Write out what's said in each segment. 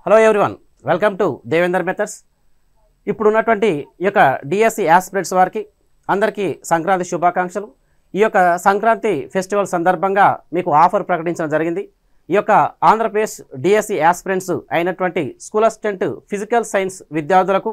Hello everyone, welcome to Devender methods. ఇప్పుడున్నటువంటి ఈ యొక్క డిఎస్సి యాస్పిరెంట్స్ వారికి అందరికీ సంక్రాంతి శుభాకాంక్షలు. ఈ యొక్క సంక్రాంతి ఫెస్టివల్ సందర్భంగా మీకు ఆఫర్ ప్రకటించడం జరిగింది. ఈ యొక్క ఆంధ్రప్రదేశ్ డిఎస్సి యాస్పిరెంట్స్ అయినటువంటి స్కూల్ అసిస్టెంట్ ఫిజికల్ సైన్స్ విద్యార్థులకు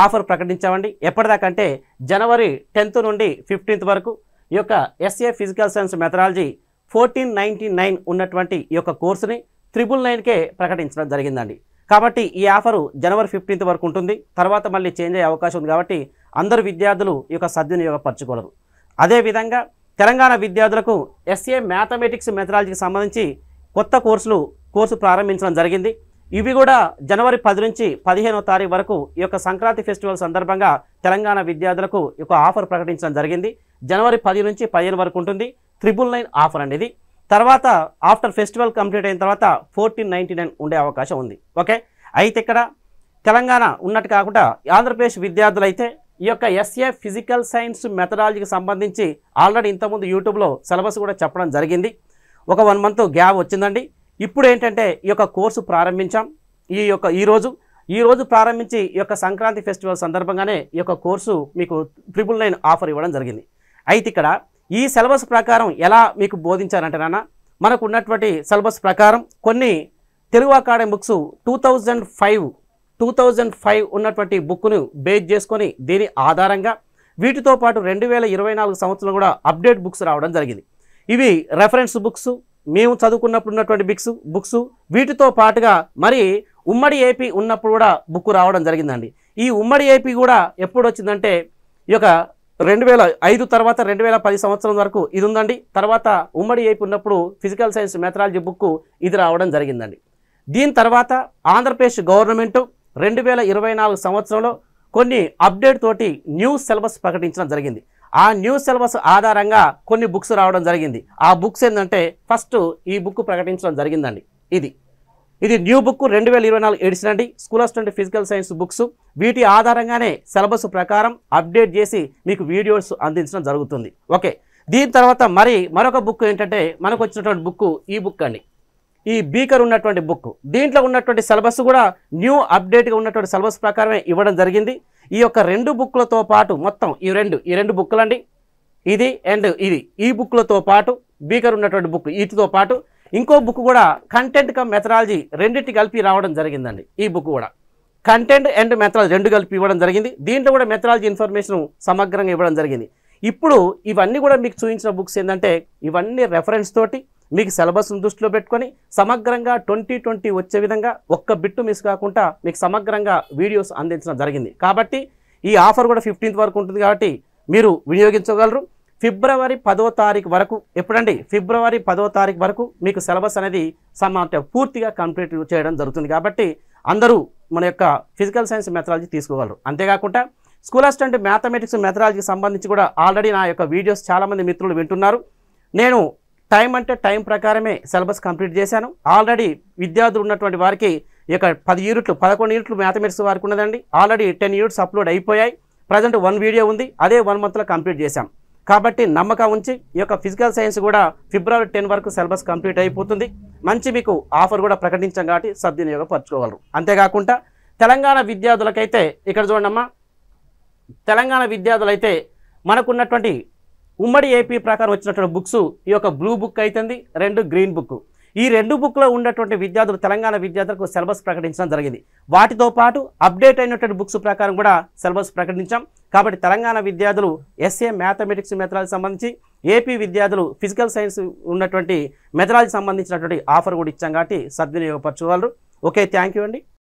ఆఫర్ ప్రకటించామండి. ఎప్పటిదాకంటే జనవరి 10th నుండి 15th వరకు ఈ యొక్క ఎస్ఏ ఫిజికల్ సైన్స్ మెథడాలజీ 1499 ఉన్నటువంటి ఈ యొక్క కోర్సుని 999కే ప్రకటించడం జరిగిందండి. కాబట్టి ఈ ఆఫరు జనవరి 15th వరకు ఉంటుంది. తర్వాత మళ్ళీ చేంజ్ అయ్యే అవకాశం ఉంది. కాబట్టి అందరు విద్యార్థులు ఈ యొక్క సద్వినియోగపరచుకోగలరు. అదేవిధంగా తెలంగాణ విద్యార్థులకు ఎస్ఏ మ్యాథమెటిక్స్ మెథడాలజీకి సంబంధించి కొత్త కోర్సు ప్రారంభించడం జరిగింది. ఇవి కూడా జనవరి 10 నుంచి 15వ తారీఖు వరకు ఈ యొక్క సంక్రాంతి ఫెస్టివల్ సందర్భంగా తెలంగాణ విద్యార్థులకు ఈ యొక్క ఆఫర్ ప్రకటించడం జరిగింది. జనవరి 10 నుంచి 15 వరకు ఉంటుంది. 999 ఆఫర్ అండి ఇది. తర్వాత ఆఫ్టర్ ఫెస్టివల్ కంప్లీట్ అయిన తర్వాత 1499 ఉండే అవకాశం ఉంది. ఓకే, అయితే ఇక్కడ తెలంగాణ ఉన్నట్టు కాకుండా ఆంధ్రప్రదేశ్ విద్యార్థులు అయితే ఈ యొక్క ఎస్ఏ ఫిజికల్ సైన్స్ మెథడాలజీకి సంబంధించి ఆల్రెడీ ఇంతకుముందు యూట్యూబ్లో సిలబస్ కూడా చెప్పడం జరిగింది. ఒక 1 month గ్యాప్ వచ్చిందండి. ఇప్పుడు ఏంటంటే ఈ యొక్క కోర్సు ప్రారంభించాం. ఈ రోజు ప్రారంభించి ఈ యొక్క సంక్రాంతి ఫెస్టివల్ సందర్భంగానే ఈ యొక్క కోర్సు మీకు 999 ఆఫర్ ఇవ్వడం జరిగింది. అయితే ఇక్కడ ఈ సిలబస్ ప్రకారం ఎలా మీకు బోధించారంటే మనకు ఉన్నటువంటి సిలబస్ ప్రకారం కొన్ని తెలుగు అకాడమీ బుక్స్ 2005 ఉన్నటువంటి బుక్ను బేస్ చేసుకొని దీని ఆధారంగా వీటితో పాటు 2024 సంవత్సరం కూడా అప్డేట్ బుక్స్ రావడం జరిగింది. ఇవి రెఫరెన్స్ బుక్స్, మేము చదువుకున్నప్పుడు ఉన్నటువంటి బుక్స్ వీటితో పాటుగా మరి ఉమ్మడి ఏపీ ఉన్నప్పుడు కూడా బుక్ రావడం జరిగిందండి. ఈ ఉమ్మడి ఏపీ కూడా ఎప్పుడు వచ్చిందంటే ఈ యొక్క 2005 తర్వాత 2010 సంవత్సరం వరకు ఇది ఉందండి. తర్వాత ఉమ్మడి ఏపీ ఉన్నప్పుడు ఫిజికల్ సైన్స్ మెథడాలజీ బుక్ ఇది రావడం జరిగిందండి. దీని తర్వాత ఆంధ్రప్రదేశ్ గవర్నమెంట్ 2024 సంవత్సరంలో కొన్ని అప్డేట్ తోటి న్యూ సిలబస్ ప్రకటించడం జరిగింది. ఆ న్యూ సిలబస్ ఆధారంగా కొన్ని బుక్స్ రావడం జరిగింది. ఆ బుక్స్ ఏంటంటే ఫస్ట్ ఈ బుక్ ప్రకటించడం జరిగిందండి. ఇది న్యూ బుక్ 2024 ఎడిషన్ అండి. School assistant physical science books వీటి ఆధారంగానే సిలబస్ ప్రకారం అప్డేట్ చేసి మీకు వీడియోస్ అందించడం జరుగుతుంది. ఓకే, దీని తర్వాత మరొక బుక్ ఏంటంటే మనకు వచ్చినటువంటి బుక్ ఈ బుక్ అండి. ఈ బీకర్ ఉన్నటువంటి బుక్, దీంట్లో ఉన్నటువంటి సిలబస్ కూడా న్యూ అప్డేట్గా ఉన్నటువంటి సిలబస్ ప్రకారమే ఇవ్వడం జరిగింది. ఈ యొక్క 2 బుక్లతో పాటు మొత్తం ఈ రెండు బుక్లు అండి, ఇది అండ్ ఇది, ఈ బుక్లతో పాటు బీకర్ ఉన్నటువంటి బుక్ వీటితో పాటు ఇంకో బుక్ కూడా కంటెంట్ కమ్ మెథడాలజీ రెండింటి కలిపి రావడం జరిగిందండి. ఈ బుక్ కూడా కంటెంట్ అండ్ మెథడాలజీ 2 కలిపి ఇవ్వడం జరిగింది. దీంట్లో కూడా మెథడాలజీ ఇన్ఫర్మేషన్ సమగ్రంగా ఇవ్వడం జరిగింది. ఇప్పుడు ఇవన్నీ కూడా మీకు చూపించిన బుక్స్ ఏంటంటే ఇవన్నీ రెఫరెన్స్ తోటి మీకు సిలబస్ను దృష్టిలో పెట్టుకొని సమగ్రంగా 2020 వచ్చే విధంగా ఒక్క బిట్టు మిస్ కాకుండా మీకు సమగ్రంగా వీడియోస్ అందించడం జరిగింది. కాబట్టి ఈ ఆఫర్ కూడా 15th వరకు ఉంటుంది. కాబట్టి మీరు వినియోగించగలరు. ఫిబ్రవరి 10వ తారీఖు వరకు ఎప్పుడండి? ఫిబ్రవరి 10వ తారీఖు వరకు మీకు సిలబస్ అనేది పూర్తిగా కంప్లీట్ చేయడం జరుగుతుంది. కాబట్టి అందరూ మన యొక్క ఫిజికల్ సైన్స్ మెథడాలజీ తీసుకోగలరు. అంతేకాకుండా స్కూల్ అసిస్టెంట్ మ్యాథమెటిక్స్ మెథడాలజీకి సంబంధించి కూడా ఆల్రెడీ నా యొక్క వీడియోస్ చాలామంది మిత్రులు వింటున్నారు. నేను టైం ప్రకారమే సిలబస్ కంప్లీట్ చేశాను. ఆల్రెడీ విద్యార్థులు ఉన్నటువంటి వారికి ఈ యొక్క 11 యూనిట్లు మ్యాథమెటిక్స్ వారికి ఉన్నదండి. ఆల్రెడీ 10 యూనిట్స్ అప్లోడ్ అయిపోయాయి. ప్రజెంట్ 1 వీడియో ఉంది, అదే 1 monthలో కంప్లీట్ చేశాం. కాబట్టి నమ్మకం ఉంచి ఈ యొక్క ఫిజికల్ సైన్స్ కూడా ఫిబ్రవరి 10 వరకు సిలబస్ కంప్లీట్ అయిపోతుంది. మంచి మీకు ఆఫర్ కూడా ప్రకటించాం కాబట్టి సద్వినియోగపరచుకోగలరు. అంతేకాకుండా తెలంగాణ విద్యార్థులకైతే ఇక్కడ చూడమ్మా, తెలంగాణ విద్యార్థులైతే మనకున్నటువంటి ఉమ్మడి ఏపీ ప్రకారం వచ్చినటువంటి బుక్స్ ఈ యొక్క బ్లూ బుక్ అవుతుంది, 2 గ్రీన్ బుక్. ఈ 2 బుక్లో ఉన్నటువంటి విద్యార్థులు తెలంగాణ విద్యార్థులకు సిలబస్ ప్రకటించడం జరిగింది. వాటితో పాటు అప్డేట్ అయినటువంటి బుక్స్ ప్రకారం కూడా సిలబస్ ప్రకటించాం. కాబట్టి తెలంగాణ విద్యార్థులు ఎస్ఏ మ్యాథమెటిక్స్ మెథడాలజీ సంబంధించి, ఏపీ విద్యార్థులు ఫిజికల్ సైన్స్ ఉన్నటువంటి మెథడాలజీ సంబంధించినటువంటి ఆఫర్ కూడా ఇచ్చాం కాబట్టి సద్వినియోగపరచుకోగలరు. ఓకే, థ్యాంక్ యూ అండి.